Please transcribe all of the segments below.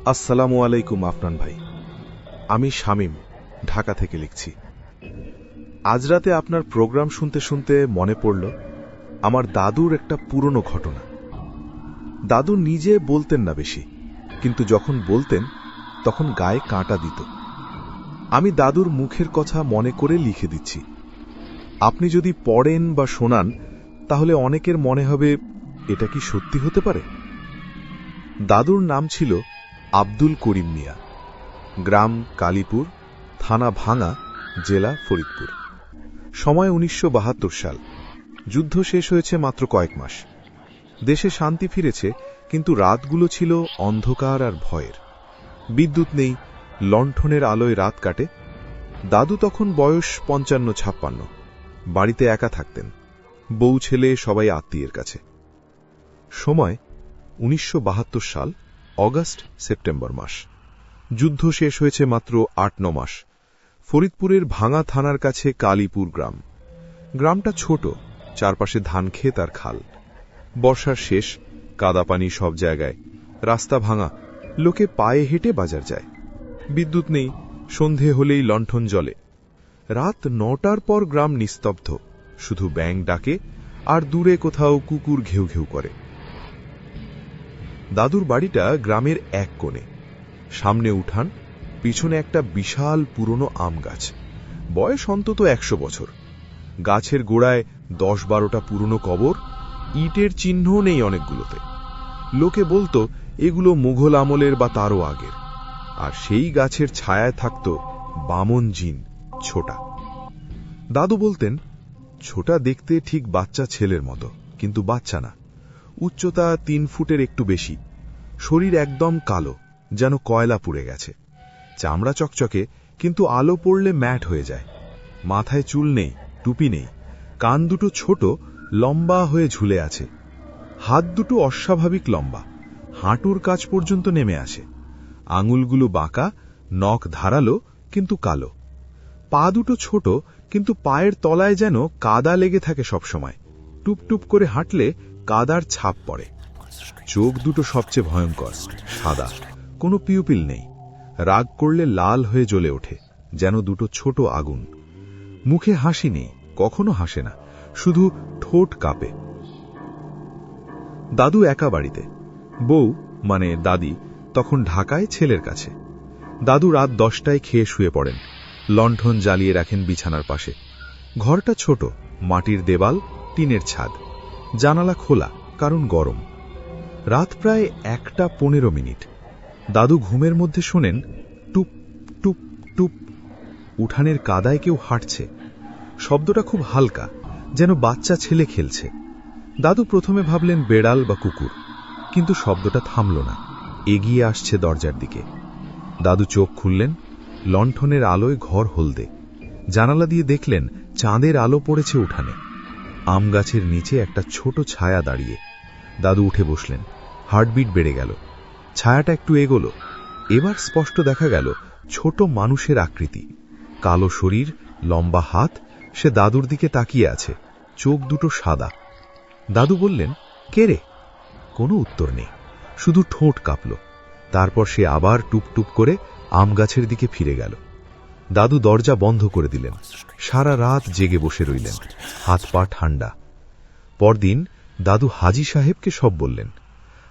আসসালামু আলাইকুম আফনান ভাই। আমি শামীম, ঢাকা থেকে লিখছি। আজ রাতে আপনার প্রোগ্রাম শুনতে শুনতে মনে পড়ল আমার দাদুর একটা পুরনো ঘটনা। দাদু নিজে বলতেন না বেশি, কিন্তু যখন বলতেন তখন গায়ে কাঁটা দিত। আমি দাদুর মুখের কথা মনে করে লিখে দিচ্ছি। আপনি যদি পড়েন বা শোনান তাহলে অনেকের মনে হবে এটা কি সত্যি হতে পারে। দাদুর নাম ছিল আব্দুল করিম মিয়া, গ্রাম কালীপুর, থানা ভাঙা, জেলা ফরিদপুর। সময় 1972 সাল। যুদ্ধ শেষ হয়েছে মাত্র কয়েক মাস। দেশে শান্তি ফিরেছে, কিন্তু রাতগুলো ছিল অন্ধকার আর ভয়ের। বিদ্যুৎ নেই, লণ্ঠনের আলোয় রাত কাটে। দাদু তখন বয়স 55-56, বাড়িতে একা থাকতেন। বউ ছেলে সবাই আত্মীয়ের কাছে। সময় 1972 সাল, অগাস্ট সেপ্টেম্বর মাস। যুদ্ধ শেষ হয়েছে মাত্র 8-9 মাস। ফরিদপুরের ভাঙা থানার কাছে কালীপুর গ্রাম। গ্রামটা ছোট, চারপাশে ধান ক্ষেত আর খাল। বর্ষার শেষ, কাদা পানি সব জায়গায়, রাস্তা ভাঙা, লোকে পায়ে হেঁটে বাজার যায়। বিদ্যুৎ নেই, সন্ধে হলেই লণ্ঠন জ্বলে। রাত 9টার পর গ্রাম নিস্তব্ধ, শুধু ব্যাঙ ডাকে আর দূরে কোথাও কুকুর ঘেউ ঘেউ করে। দাদুর বাড়িটা গ্রামের এক কোণে। সামনে উঠান, পিছনে একটা বিশাল পুরনো আম গাছ, বয়স অন্তত 100 বছর। গাছের গোড়ায় 10-12টা পুরনো কবর, ইটের চিহ্নও নেই অনেকগুলোতে। লোকে বলতো এগুলো মুঘল আমলের বা তারও আগের। আর সেই গাছের ছায়ায় থাকত বামন জিন, ছোটা। দাদু বলতেন ছোটা দেখতে ঠিক বাচ্চা ছেলের মতো, কিন্তু বাচ্চা না। উচ্চতা 3 ফুটের একটু বেশি, শরীর একদম কালো, যেন কয়লা পুড়ে গেছে। চামড়া চকচকে, কিন্তু আলো পড়লে ম্যাট হয়ে যায়। মাথায় চুল নেই, টুপি নেই, কান দুটো ছোট, লম্বা হয়ে ঝুলে আছে। হাত দুটো অস্বাভাবিক লম্বা, হাঁটুর কাছ পর্যন্ত নেমে আসে। আঙুলগুলো বাঁকা, নখ ধারালো কিন্তু কালো। পা দুটো ছোট, কিন্তু পায়ের তলায় যেন কাদা লেগে থাকে সবসময়। টুপটুপ করে হাঁটলে কাদার ছাপ পড়ে। চোখ দুটো সবচেয়ে ভয়ঙ্কর, সাদা, কোনো পিউপিল নেই। রাগ করলে লাল হয়ে জ্বলে ওঠে, যেন দুটো ছোট আগুন। মুখে হাসি নেই, কখনো হাসে না, শুধু ঠোঁট কাঁপে। দাদু একা বাড়িতে। বউ মানে দাদি তখন ঢাকায় ছেলের কাছে। দাদু রাত 10টায় খেয়ে শুয়ে পড়েন, লণ্ঠন জ্বালিয়ে রাখেন বিছানার পাশে। ঘরটা ছোট, মাটির দেওয়াল, টিনের ছাদ, জানালা খোলা, কারণ গরম। রাত প্রায় 1:15। দাদু ঘুমের মধ্যে শোনেন টুপ টুপ টুপ, উঠানের কাদায় কেউ হাঁটছে। শব্দটা খুব হালকা, যেন বাচ্চা ছেলে খেলছে। দাদু প্রথমে ভাবলেন বেড়াল বা কুকুর, কিন্তু শব্দটা থামল না, এগিয়ে আসছে দরজার দিকে। দাদু চোখ খুললেন, লণ্ঠনের আলোয় ঘর হলদে। জানালা দিয়ে দেখলেন চাঁদের আলো পড়েছে উঠানে। আম গাছের নিচে একটা ছোট ছায়া দাঁড়িয়ে। দাদু উঠে বসলেন, হার্টবিট বেড়ে গেল। ছায়াটা একটু এগোলো, এবার স্পষ্ট দেখা গেল ছোট মানুষের আকৃতি, কালো শরীর, লম্বা হাত। সে দাদুর দিকে তাকিয়ে আছে, চোখ দুটো সাদা। দাদু বললেন, কে রে? কোনো উত্তর নেই, শুধু ঠোঁট কাঁপল। তারপর সে আবার টুপটুপ করে আম গাছের দিকে ফিরে গেল। দাদু দরজা বন্ধ করে দিলেন, সারা রাত জেগে বসে রইলেন, হাত পা ঠান্ডা। পরদিন দাদু হাজি সাহেবকে সব বললেন।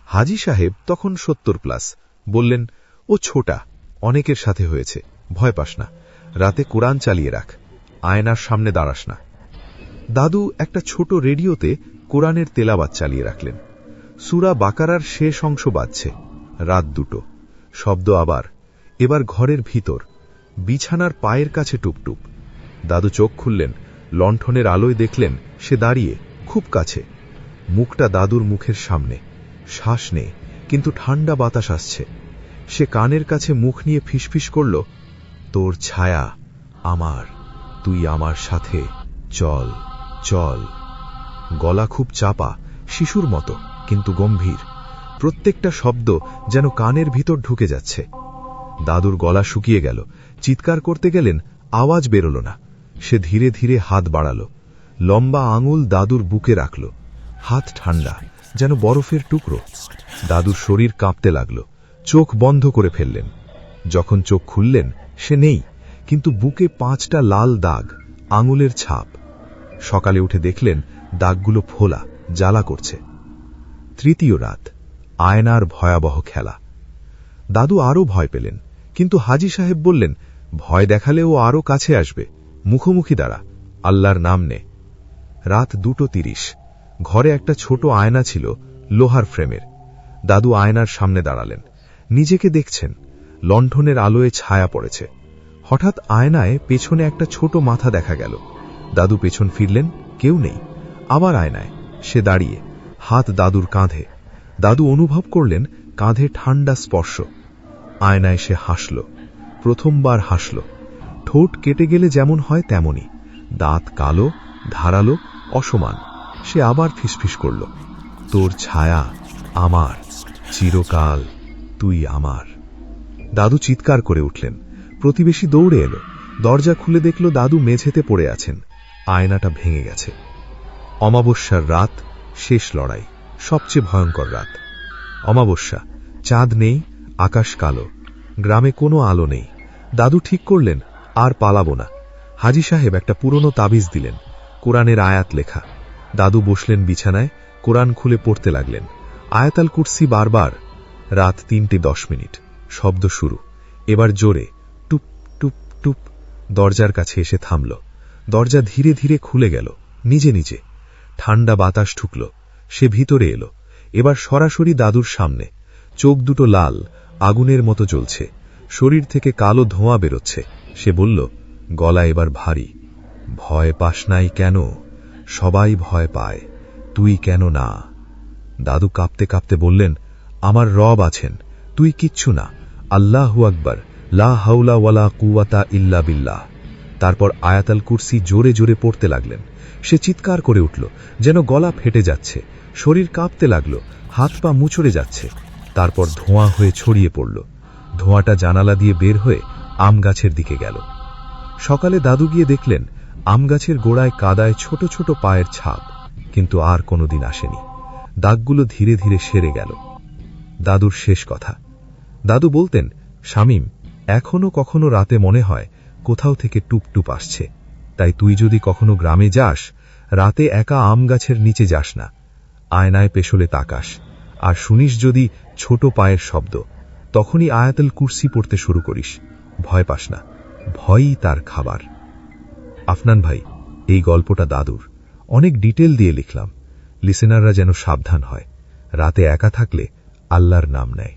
হাজি সাহেব তখন 70+। বললেন, ও ছোটা, অনেকের সাথে হয়েছে, ভয় পাস না, রাতে কোরআন চালিয়ে রাখ, আয়নার সামনে দাঁড়াস না। দাদু একটা ছোট রেডিওতে কোরআনের তেলাওয়াত চালিয়ে রাখলেন। সূরা বাকারার শেষ অংশ বাজছে। রাত 2টো, শব্দ আবার। এবার ঘরের ভিতর, বিছানার পায়ের কাছে টুপটুপ। দাদু চোখ খুললেন, লণ্ঠনের আলোয় দেখলেন সে দাঁড়িয়ে, খুব কাছে। মুখটা দাদুর মুখের সামনে। শ্বাস নেই, কিন্তু ঠান্ডা বাতাস আসছে। সে কানের কাছে মুখ নিয়ে ফিসফিস করল, তোর ছায়া আমার, তুই আমার সাথে, চল চল। গলা খুব চাপা, শিশুর মতো, কিন্তু গম্ভীর। প্রত্যেকটা শব্দ যেন কানের ভিতর ঢুকে যাচ্ছে। দাদুর গলা শুকিয়ে গেল, চিৎকার করতে গেলেন, আওয়াজ বেরোল না। সে ধীরে ধীরে হাত বাড়াল, লম্বা আঙুল দাদুর বুকে রাখল। হাত ঠান্ডা, যেন বরফের টুকরো। দাদুর শরীর কাঁপতে লাগল, চোখ বন্ধ করে ফেললেন। যখন চোখ খুললেন সে নেই, কিন্তু বুকে 5টা লাল দাগ, আঙুলের ছাপ। সকালে উঠে দেখলেন দাগগুলো ফোলা, জ্বালা করছে। তৃতীয় রাত, আয়নার ভয়াবহ খেলা। দাদু আরও ভয় পেলেন, কিন্তু হাজী সাহেব বললেন, ভয় দেখালে ও আরও কাছে আসবে, মুখোমুখি দাঁড়া, আল্লাহর নাম নে। রাত 2:30। ঘরে একটা ছোট আয়না ছিল, লোহার ফ্রেমের। দাদু আয়নার সামনে দাঁড়ালেন, নিজেকে দেখছেন। লণ্ঠনের আলোয় ছায়া পড়েছে। হঠাৎ আয়নায় পেছনে একটা ছোট মাথা দেখা গেল। দাদু পেছন ফিরলেন, কেউ নেই। আবার আয়নায়, সে দাঁড়িয়ে, হাত দাদুর কাঁধে। দাদু অনুভব করলেন কাঁধে ঠান্ডা স্পর্শ। আয়নায় সে হাসল, প্রথমবার হাসল। ঠোঁট কেটে গেলে যেমন হয় তেমনি, দাঁত কালো, ধারালো, অসমান। সে আবার ফিসফিস করল, তোর ছায়া আমার, চিরকাল তুই আমার। দাদু চিৎকার করে উঠলেন। প্রতিবেশী দৌড়ে এলো, দরজা খুলে দেখল দাদু মেঝেতে পড়ে আছেন। আয়নাটা ভেঙে গেছে। অমাবস্যার রাত, শেষ লড়াই, সবচেয়ে ভয়ঙ্কর রাত। অমাবস্যা, চাঁদ নেই, আকাশ কালো, গ্রামে কোনো আলো নেই। দাদু ঠিক করলেন আর পালাবো না। হাজী সাহেব একটা পুরনো তাবিজ দিলেন, কোরআনের আয়াত লেখা। দাদু বসলেন বিছানায়, কোরআন খুলে পড়তে লাগলেন, আয়াতাল কুরসি বারবার। রাত 3:10। শব্দ শুরু, এবার জোরে, টুপ টুপ টুপ। দরজার কাছে এসে থামল। দরজা ধীরে ধীরে খুলে গেল, নিজে নিজে। ঠান্ডা বাতাস ঢুকল, সে ভিতরে এলো। এবার সরাসরি দাদুর সামনে। চোখ দুটো লাল, আগুনের মতো জ্বলছে, শরীর থেকে কালো ধোঁয়া বেরোচ্ছে। সে বলল, গলা এবার ভারী, ভয় পাস নাই কেন? সবাই ভয় পায়, তুই কেন না? দাদু কাঁপতে কাঁপতে বললেন, আমার রব আছেন, তুই কিচ্ছু না, আল্লাহু আকবার, লা হাওলা ওয়ালা কুওয়াতা ইল্লা বিল্লাহ। তারপর আয়াতাল কুরসি জোরে জোরে পড়তে লাগলেন। সে চিৎকার করে উঠল, যেন গলা ফেটে যাচ্ছে, শরীর কাঁপতে লাগল, হাত পা মুচড়ে যাচ্ছে। তারপর ধোঁয়া হয়ে ছড়িয়ে পড়ল। ধোঁয়াটা জানালা দিয়ে বের হয়ে আম গাছের দিকে গেল। সকালে দাদু গিয়ে দেখলেন আম গাছের গোড়ায় কাদায় ছোট ছোট পায়ের ছাপ, কিন্তু আর কোনোদিন আসেনি। দাগগুলো ধীরে ধীরে সেরে গেল। দাদুর শেষ কথা। দাদু বলতেন, শামীম, এখনো কখনো রাতে মনে হয় কোথাও থেকে টুপটুপ আসছে। তাই তুই যদি কখনো গ্রামে যাস, রাতে একা আম গাছের নিচে যাস না, আয়নায় পেছলে তাকাস, আর শুনিস যদি ছোট পায়ের শব্দ, তখনই আয়াতুল কুরসি পড়তে শুরু করিস। ভয় পাস না, ভয়ই তার খাবার। আফনান ভাই, এই গল্পটা দাদুর, অনেক ডিটেল দিয়ে লিখলাম, লিসেনাররা যেন সাবধান হয়, রাতে একা থাকলে আল্লাহর নাম নেয়।